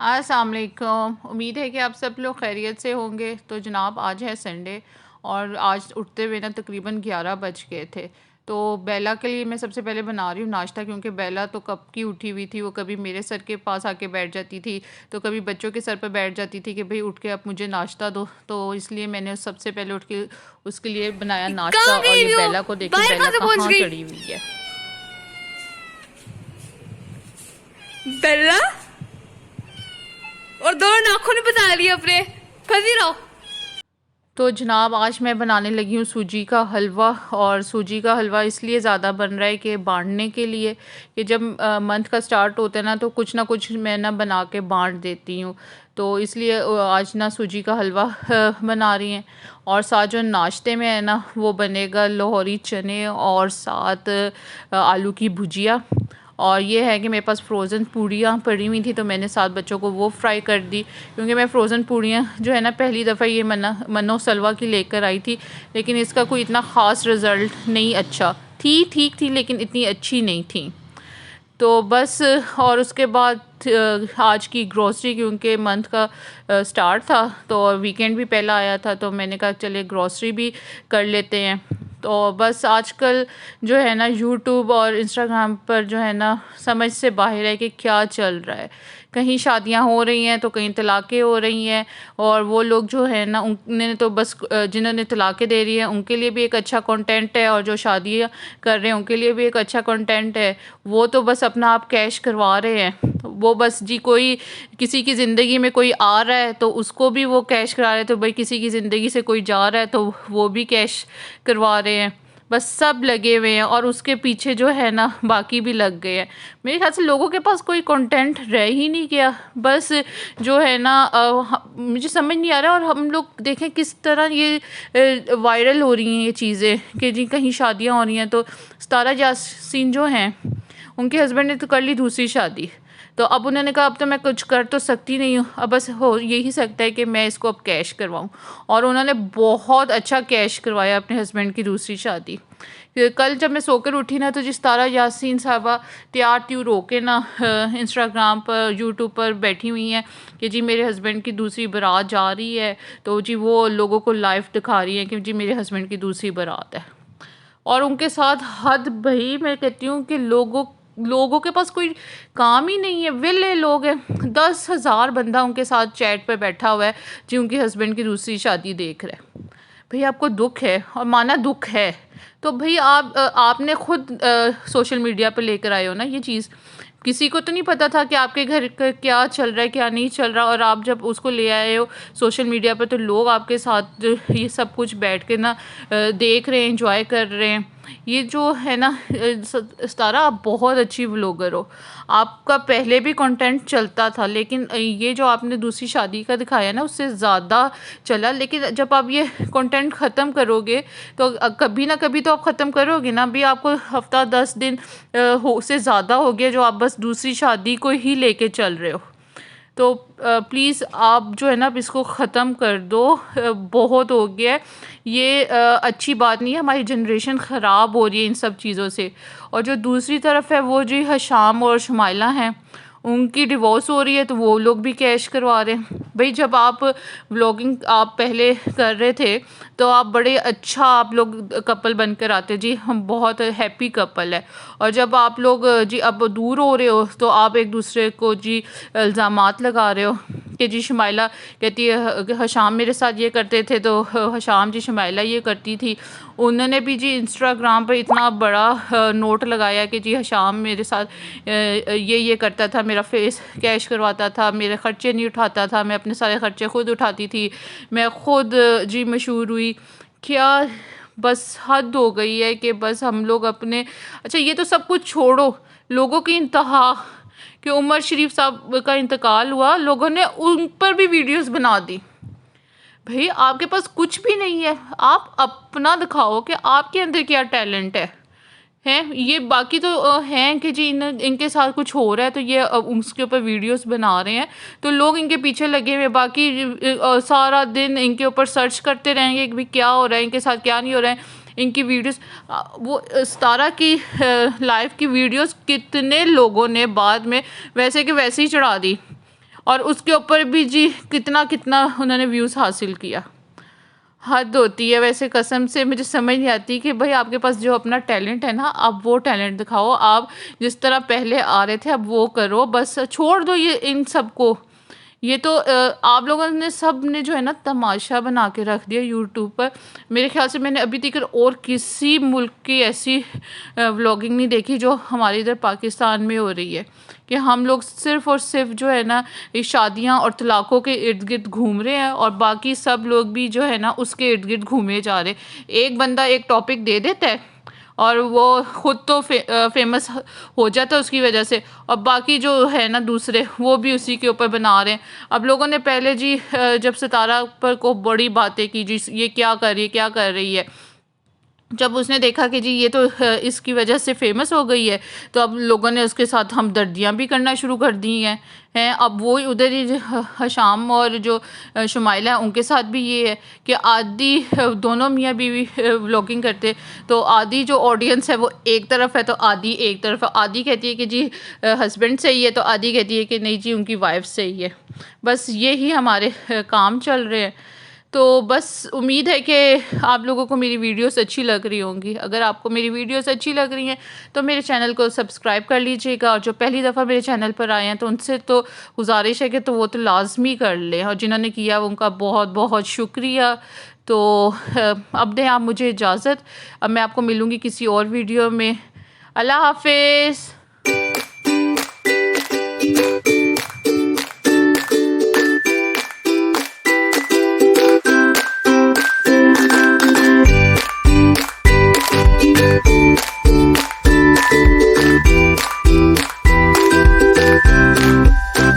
अस्सलाम वालेकुम। उम्मीद है कि आप सब लोग खैरियत से होंगे। तो जनाब आज है संडे और आज उठते हुए ना तकरीबन 11 बज गए थे। तो बेला के लिए मैं सबसे पहले बना रही हूँ नाश्ता, क्योंकि बेला तो कब की उठी हुई थी। वो कभी मेरे सर के पास आके बैठ जाती थी, तो कभी बच्चों के सर पर बैठ जाती थी कि भाई उठ के अब मुझे नाश्ता दो। तो इसलिए मैंने सबसे पहले उठ के उसके लिए बनाया नाश्ता। कहाँ और गई ये हुई हो? बेला को देखें, बाहर बेला कहाँ से पहुंच कहाँ गई? चढ़ी हुई है। बेला और दो नाखून बता लिए अपने। फंसी रहो। तो जनाब आज मैं बनाने लगी हूँ सूजी का हलवा। और सूजी का हलवा इसलिए ज़्यादा बन रहा है कि बांटने के लिए, कि जब मंथ का स्टार्ट होता है ना कुछ मैं ना बना के बांट देती हूँ। तो इसलिए आज ना सूजी का हलवा बना रही हैं। और साथ जो नाश्ते में है ना वो बनेगा लाहौरी चने और साथ आलू की भुजिया। और ये है कि मेरे पास फ्रोज़न पूड़ियाँ पड़ी हुई थी, तो मैंने साथ बच्चों को वो फ्राई कर दी। क्योंकि मैं फ़्रोज़न पूड़ियाँ जो है ना पहली दफ़ा ये मनो सलवा की लेकर आई थी, लेकिन इसका कोई इतना ख़ास रिज़ल्ट नहीं अच्छा थी। ठीक थी लेकिन इतनी अच्छी नहीं थी। तो बस और उसके बाद आज की ग्रॉसरी, क्योंकि मंथ का स्टार्ट था तो वीकेंड भी पहला आया था, तो मैंने कहा चले ग्रॉसरी भी कर लेते हैं। तो बस आजकल जो है ना यूट्यूब और इंस्टाग्राम पर जो है ना समझ से बाहर है कि क्या चल रहा है। कहीं शादियां हो रही हैं तो कहीं तलाक़ें हो रही हैं। और वो लोग जो है ना उन्होंने तो बस जिन्होंने तलाक़ें दे रही हैं उनके लिए भी एक अच्छा कंटेंट है, और जो शादियां कर रहे हैं उनके लिए भी एक अच्छा कंटेंट है। वो तो बस अपना आप कैश करवा रहे हैं। वो बस जी कोई किसी की ज़िंदगी में कोई आ रहा है तो उसको भी वो कैश करा रहे हैं, तो भाई किसी की ज़िंदगी से कोई जा रहा है तो वो भी कैश करवा रहे हैं। बस सब लगे हुए हैं और उसके पीछे जो है ना बाकी भी लग गए हैं। मेरे ख्याल से लोगों के पास कोई कंटेंट रह ही नहीं गया। बस जो है ना मुझे समझ नहीं आ रहा। और हम लोग देखें किस तरह ये वायरल हो रही हैं ये चीज़ें, कि जी कहीं शादियां हो रही हैं तो सितारा यासीन जो हैं उनके हस्बैंड ने तो कर ली दूसरी शादी। तो अब उन्होंने कहा अब तो मैं कुछ कर तो सकती नहीं हूँ, अब बस हो यही सकता है कि मैं इसको अब कैश करवाऊँ। और उन्होंने बहुत अच्छा कैश करवाया अपने हस्बैंड की दूसरी शादी। कल जब मैं सोकर उठी ना तो जिस तारा यासीन साहबा तैयार त्यूर होके ना इंस्टाग्राम पर यूट्यूब पर बैठी हुई हैं कि जी मेरे हस्बैंड की दूसरी बारात जा रही है, तो जी वो लोगों को लाइव दिखा रही हैं कि जी मेरे हस्बैंड की दूसरी बारात है। और उनके साथ हद भाई मैं कहती हूँ कि लोगों लोगों के पास कोई काम ही नहीं है, विले लोग हैं। 10,000 बंदा उनके साथ चैट पे बैठा हुआ है जी उनके हस्बैंड की दूसरी शादी देख रहा है। भाई आपको दुख है और माना दुख है तो भाई आपने खुद सोशल मीडिया पे लेकर आए हो ना ये चीज़। किसी को तो नहीं पता था कि आपके घर का क्या चल रहा है क्या नहीं चल रहा, और आप जब उसको ले आए हो सोशल मीडिया पर तो लोग आपके साथ ये सब कुछ बैठ के ना देख रहे हैं, एंजॉय कर रहे हैं। ये जो है ना सितारा आप बहुत अच्छी व्लॉगर हो। आपका पहले भी कंटेंट चलता था, लेकिन ये जो आपने दूसरी शादी का दिखाया ना उससे ज़्यादा चला। लेकिन जब आप ये कंटेंट ख़त्म करोगे तो कभी ना कभी तो आप ख़त्म करोगे ना। अभी आपको हफ्ता 10 दिन हो से ज़्यादा हो गया जो आप बस दूसरी शादी को ही लेके चल रहे हो। तो प्लीज़ आप जो है ना अब इसको ख़त्म कर दो। बहुत हो गया है ये। अच्छी बात नहीं है, हमारी जनरेशन ख़राब हो रही है इन सब चीज़ों से। और जो दूसरी तरफ है वो जी हशाम और शुमाइला हैं, उनकी डिवोर्स हो रही है तो वो लोग भी कैश करवा रहे हैं। भाई जब आप व्लॉगिंग आप पहले कर रहे थे तो आप बड़े अच्छा आप लोग कपल बनकर आते जी हम बहुत हैप्पी कपल है। और जब आप लोग जी अब दूर हो रहे हो तो आप एक दूसरे को जी इल्ज़ामात लगा रहे हो कि जी शुमाइला कहती है कि हशाम मेरे साथ ये करते थे तो हशाम जी शुमाइला ये करती थी। उन्होंने भी जी इंस्टाग्राम पर इतना बड़ा नोट लगाया कि जी हशाम मेरे साथ ये करता था, मेरा फेस कैश करवाता था, मेरे ख़र्चे नहीं उठाता था, मैं अपने सारे ख़र्चे खुद उठाती थी, मैं खुद जी मशहूर हुई। क्या बस हद हो गई है कि बस हम लोग अपने अच्छा ये तो सब कुछ छोड़ो। लोगों की इंतहा कि उमर शरीफ साहब का इंतकाल हुआ, लोगों ने उन पर भी वीडियोस बना दी। भाई आपके पास कुछ भी नहीं है, आप अपना दिखाओ कि आपके अंदर क्या टैलेंट है। हैं ये बाकी तो हैं कि जी इनके साथ कुछ हो रहा है तो ये उसके ऊपर वीडियोस बना रहे हैं तो लोग इनके पीछे लगे हुए। बाकी सारा दिन इनके ऊपर सर्च करते रहेंगे कि भाई क्या हो रहा है इनके साथ क्या नहीं हो रहा है। इनकी वीडियोस वो सितारा की लाइव की वीडियोस कितने लोगों ने बाद में वैसे कि वैसे ही चढ़ा दी। और उसके ऊपर भी जी कितना कितना उन्होंने व्यूज़ हासिल किया। हद होती है वैसे, कसम से मुझे समझ नहीं आती कि भाई आपके पास जो अपना टैलेंट है ना, आप वो टैलेंट दिखाओ। आप जिस तरह पहले आ रहे थे अब वो करो, बस छोड़ दो ये इन सब को। ये तो आप लोगों ने सब ने जो है ना तमाशा बना के रख दिया यूट्यूब पर। मेरे ख्याल से मैंने अभी तक और किसी मुल्क की ऐसी व्लॉगिंग नहीं देखी जो हमारे इधर पाकिस्तान में हो रही है, कि हम लोग सिर्फ़ और सिर्फ जो है ना ये शादियाँ और तलाक़ों के इर्द गिर्द घूम रहे हैं, और बाकी सब लोग भी जो है ना उसके इर्द गिर्द घूमे जा रहे। एक बंदा एक टॉपिक दे देता है और वो ख़ुद तो फेमस हो जाता है उसकी वजह से, और बाकी जो है ना दूसरे वो भी उसी के ऊपर बना रहे हैं। अब लोगों ने पहले जी जब सितारा पर को बड़ी बातें की जी, ये क्या कर रही है क्या कर रही है, जब उसने देखा कि जी ये तो इसकी वजह से फेमस हो गई है, तो अब लोगों ने उसके साथ हमदर्दियाँ भी करना शुरू कर दी हैं। अब वो उधर ही हशाम और जो शुमाइला है उनके साथ भी ये है कि आधी दोनों मियाँ बीवी व्लॉगिंग करते, तो आधी जो ऑडियंस है वो एक तरफ है तो आधी एक तरफ है। आधी कहती है कि जी हस्बैंड सही है, तो आधी कहती है कि नहीं जी उनकी वाइफ सही है। बस ये ही हमारे काम चल रहे हैं। तो बस उम्मीद है कि आप लोगों को मेरी वीडियोस अच्छी लग रही होंगी। अगर आपको मेरी वीडियोस अच्छी लग रही हैं तो मेरे चैनल को सब्सक्राइब कर लीजिएगा, और जो पहली दफ़ा मेरे चैनल पर आए हैं तो उनसे तो गुजारिश है कि तो वो तो लाज़मी कर लें, और जिन्होंने किया उनका बहुत बहुत शुक्रिया। तो अब दें आप मुझे इजाज़त, अब मैं आपको मिलूँगी किसी और वीडियो में। अल्लाह हाफ़िज़।